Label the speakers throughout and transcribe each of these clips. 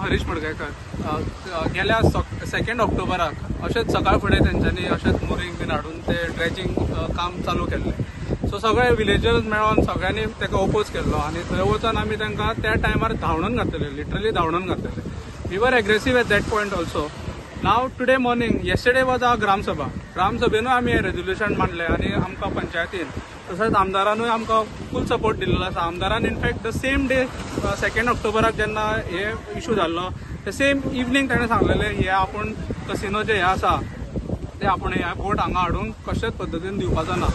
Speaker 1: हरीश मडगयकर गेल्या 2 ऑक्टोबराक अशेंच सकाळ फुडें तेंच्यांनी अशेंच मोरींग बीन हाडून ते ड्रेजिंग काम चालू केल्लें। सो सगळे विलेजर्स मेळोन सगळ्यांनी ताका ओपोज केल्लो आनी थंय वचून आमी तांकां त्या टायमार धांवणोन घातलेले, लिटरली धांवणोन घातलेले। We were aggressive at that point also. Now today morning yesterday was our ग्रामसभेनूय आमी हें रेजोल्युशन मांडलें आनी आमकां पंचायतीन तशेंच आमदारानूय आमकां फूल सपोर्ट दिल्लो आसा। आमदारान इनफॅक्ट द सेम डे 2 ऑक्टोबराक जेन्ना हे इशू जाल्लो ते सेम इवनिंग ताणें सांगलेलें हे आपूण कसिनो जे हे आसा ते आपूण ह्या बोट हांगा हाडून कशेच पद्दतीन दिवपाचो ना।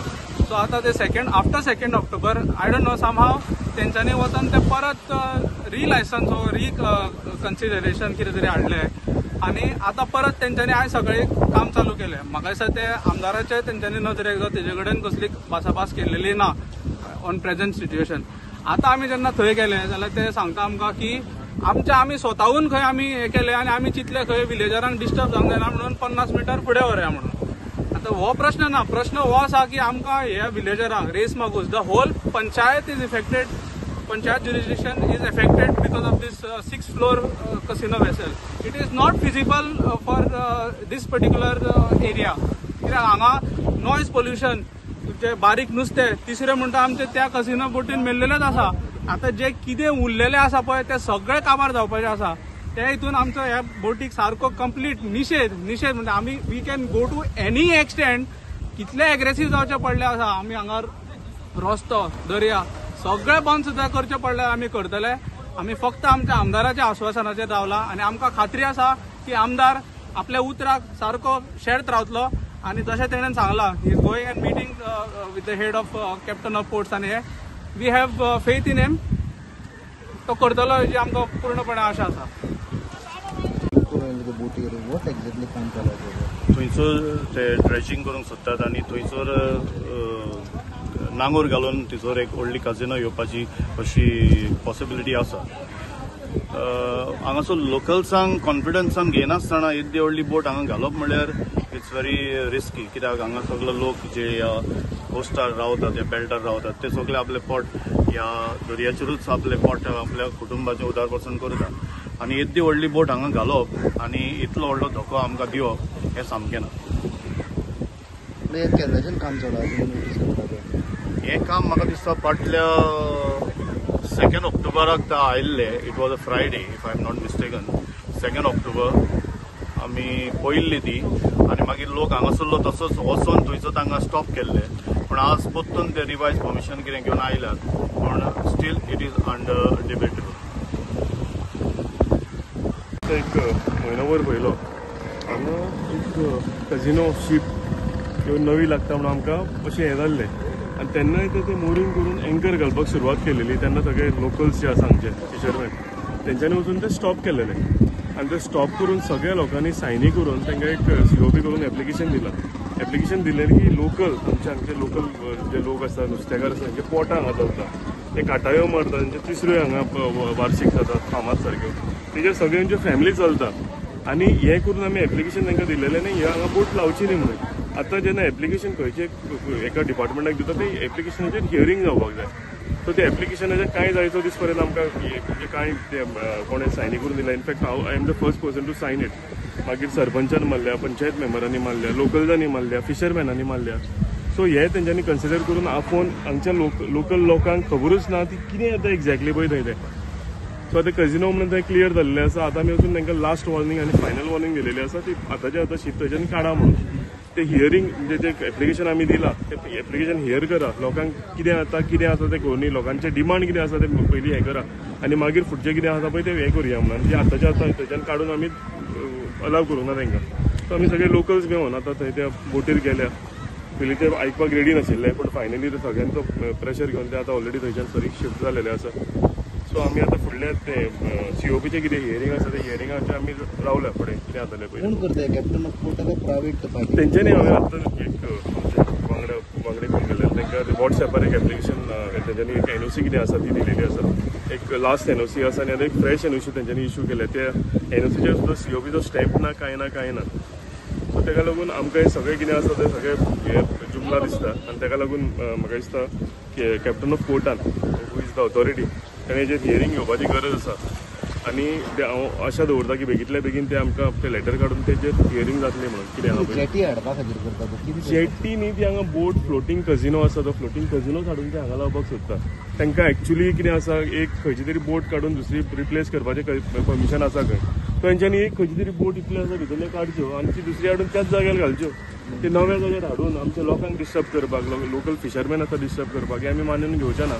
Speaker 1: सो आतां ते after 2 October I don't know somehow तेंच्यांनी वचून ते परत लायसन्स वो कन्सिडरेशन कितें तरी हाडलें आनी आतां परत तेंच्यांनी आयज सकाळी काम चालू केलें। म्हाका दिसता ते आमदाराचे तेंच्यांनी नदरेक जो तेजे कडेन कसली भासाभास केल्लेली ना ऑन प्रेझेंट सिट्युएशन। आतां आमी जेन्ना थंय गेले जाल्यार ते सांगता आमकां की आमी स्वताहून खंय आमी हें केलें आनी आमी चिंतले खंय विलेजरांक डिस्टर्ब जावंक जायना म्हणून 50 मिटर फुडें व्हरया म्हणून। आतां हो प्रश्न ना, प्रश्न हो आसा की आमकां ह्या विलेजरांक रेस मागूस the whole panchayat is affected, panchayat jurisdiction is affected because of this 6th floor casino vessel. It is not feasible for this particular area. कित्याक हांगा नॉयज पोल्युशन जे बारीक नुस्तें तिसरें म्हणटा आमचे त्या कसिनो बोटीन मेल्लेलेच आसा। आतां जे कितें उरलेले आसा पळय ते सगळे काबार जावपाचे आसा। त्या हितून आमचो ह्या बोटीक सारको कंप्लीट निषेध म्हणजे आमी we can go to any extent कितले एग्रेसीव जावचे पडले आसा। आमी हांगा रस्तो दर्या सगळे बंद सुद्दां करचे पडल्यार आमी करतले। आमी फक्त आमच्या आमदाराच्या आश्वासनाचेर रावला आनी आमकां खात्री आसा की आमदार आपल्या उतराक सारको शेर्त रावतलो आनी जशें तेणेन सांगलां he is going and meeting with the head of captain of ports आनी हे we have faith in him. तो करतलो हेजी आमकां पूर्णपणे आशा आसा।
Speaker 2: थंयसर ते ड्रेजिंग करूंक सोदतात आनी थंयसर नांगोर घालून थंयसर एक व्हडली काजिनो येवपाची अशी पॉसिबिलिटी आसा। हांगासर लोकल्सांक कॉन्फिडन्सान घेयनासतना येदी व्हडली बोट हांगा घालप म्हणल्यार इट्स व्हेरी रिस्की। कित्याक हांगा सगळे लोक जे कोस्टार रावतात ह्या बेल्टार रावतात ते सगळे आपले पोट ह्या दर्याचेरूच आपले पोट आपल्या कुटुंबाचें उदारपासून करतात आनी येदी व्हडली बोट हांगा घालप आनी इतलो व्हडलो धोको आमकां दिवप हें सामकें ना।
Speaker 3: काम
Speaker 2: हें काम म्हाका दिसता फाटल्या 2 ऑक्टोबराक आयिल्ले। It was a Friday if I am not mistaken. 2 October आमी पळयल्ली ती आनी मागीर लोक हांगासरलो तसोच वचोन थंयसर तांकां स्टॉप केल्ले पूण आज परतून ते रिवायज परमिशन कितें घेवन आयल्यात पूण still it is under debatable.
Speaker 4: एक म्हयनोभर पयलो हांगा एक कजिनो शीप नवी लागता म्हणून आमकां अशें हें जाल्लें आनी तेन्नाय ते मोरींग करून एंकर घालपाक सुरवात केलेली। तेन्ना सगळे लोकल्स जे आसा हांगचे फिशरमॅन तेंच्यांनी वचून ते स्टॉप केलेले आनी ते स्टॉप करून सगळ्या लोकांनी सायनी करून तांकां एक COP करून एप्लिकेशन दिलां। एप्लिकेशन दिलें की लोकल हांगचे लोकल जे लोक आसा नुस्तेकार आसा तांचे पोटां हांगा चलता, ते काटायो मारता, तांचे तिसऱ्यो हांगा वार्शीक जातात फामाद सारक्यो, तेजेर सगळ्यांच्यो फॅमिली चलता आनी हें करून आमी एप्लिकेशन तांकां दिलेलें न्ही हे हांगा बोट लावची न्ही म्हणून। आतां जेन्ना एप्लिकेशन खंयचे एका डिपार्टमेंटाक दिता ते एप्लिकेशनाचेर हियरींग जावपाक जाय। सो ते एप्लिकेशनाचेर कांय जायतो दीस पर्यंत आमकां म्हणजे कांय कोणें सायनी करून दिला। इनफॅक्ट हांव I am the first person to sign it. मागीर सरपंचान मारल्या, पंचायत मेंबरांनी मारल्या, लोकल्सांनी मारल्या, फिशरमॅनांनी मारल्या। सो हे तेंच्यांनी कन्सिडर करून आफोन हांगच्या लोकल लोकांक खबरूच ना ती कितें जाता एक्झॅक्टली पळय थंय तें। सो आतां कजिनो म्हणून थंय क्लियर जाल्लें आसा। आतां आमी वचून तांकां लास्ट वॉर्निंग आनी फायनल वॉर्निंग दिलेली आसा ती आतांच्या शीप थंयच्यान काडा म्हणून। ते हियरींग म्हणजे जे एप्लिकेशन आमी दिलां ते एप्लिकेशन हियर करा, लोकांक कितें आसा ते करूनी, लोकांचे डिमांड कितें आसा ते पयलीं हें करा आनी मागीर फुडचें कितें आसा पळय तें हें करुया म्हणून। जे आतांच्या थंयच्यान काडून आमी अलाव करूंक ना तांकां। सो आमी सगळे लोकल्स मेळून आतां थंय त्या बोटीर गेल्या। पयलीं ते आयकपाक रेडी नाशिल्ले पूण फायनली ते सगळ्यांचो प्रेशर घेवन ते आतां ऑलरेडी थंयच्यान सरी शिफ्ट जालेले आसा। सो आमी आतां फुडले ते COPचे कितें हियरींग आसा ते हियरिंगाचे आमी रावल्या फुडें कितें जातलें पळय।
Speaker 3: कोण करता कॅप्टन ऑफ पोर्ट काय प्रायव्हेट पार्टी?
Speaker 4: तेंच्यांनी हांवें आतां एक वांगडे कोण गेले तांकां वॉट्सॅपार एक एप्लिकेशन तेंच्यांनी एक NOC कितें आसा ती दिलेली आसा। एक लास्ट NOC आसा आनी आतां एक फ्रेश NOC तेंच्यांनी इशू केल्या। त्या NOCचेर सुद्दां COPचो स्टॅम्प ना कांय ना। सो ताका लागून आमकां हे सगळें कितें आसा तें सगळें हे जुमला दिसता आनी ताका लागून म्हाका दिसता की कॅप्टन ऑफ पोर्टान हू इज द ऑथॉरिटी ताणें हेजेर हियरींग घेवपाची गरज आसा आनी हांव आशा दवरता की बेगींतल्या बेगीन ते आमकां ते लेटर काडून तेजेर हियरींग जातलें म्हणून कितें आहा पळय.
Speaker 3: जेटी हाडपा खातीर करता तो कितें
Speaker 4: जेटी न्ही ती हांगा बोट फ्लोटींग कजिनो आसा तो फ्लोटींग कजिनो हाडून ते हांगा लावपाक सोदता. तांकां एक्चुली कितें आसा एक खंयची तरी बोट काडून दुसरी रिप्लेस करपाचें परमिशन आसा खंय. तेंच्यांनी एक खंयची तरी बोट इतल्यो आसा भितरल्यो काडच्यो आनी ती दुसरी हाडून त्याच जाग्यार घालच्यो. ते नव्या जाग्यार हाडून आमच्या लोकांक डिस्टर्ब करपाक लोकल फिशरमॅन आसा डिस्टर्ब करपाक हे आमी मानून घेवचे ना.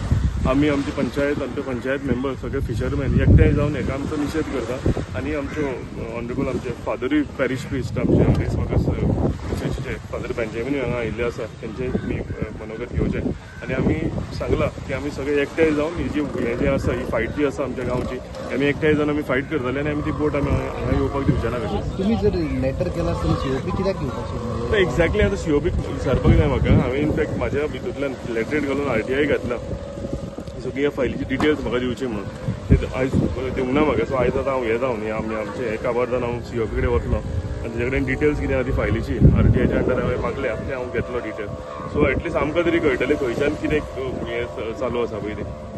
Speaker 4: आमी आमची पंचायत मेंबर सगळे फिशरमॅन एकठांय जावन हेका आमचो निशेध करता आनी आमचो ऑनरेबल आमचे फादरूय पॅरिश प्रिस्ट आमचे म्हाका फादर बेंजामीन हांगा आयिल्ले आसा तेंचे मी मनोगत घेवचें आनी आमी सांगलां की आमी सगळे एकठांय जावन ही जी हें जें आसा ही फायट जी आसा आमच्या गांवची आमी एकठांय जावन आमी फायट करतले आनी आमी ती बोट आमी हांगा येवपाक दिवचे ना कशें.
Speaker 3: तुम्ही जर लेटर केला आसतना सीओपी कित्याक घेवपाक सोदना?
Speaker 4: एक्झॅक्टली आतां सीओपी विचारपाक जाय म्हाका. हांवें इनफॅक्ट म्हाज्या भितूंतल्यान लेटरेट घालून RTI घातला सगळी ह्या फायलीची डिटेल्स म्हाका दिवची म्हणून. ते आयज दिवना म्हाका. सो आयज आतां हांव हें जावन आमचे हे काबार जावन हांव सीओपी कडेन वतलो आनी तेजे कडेन डिटेल्स कितें आहा ती फायलीची RTIच्या अंडर हांवें मागल्या ते हांव घेतलो डिटेल्स. सो एटलिस्ट आमकां तरी कळटलें खंयच्यान कितें हें चालू आसा पळय तें.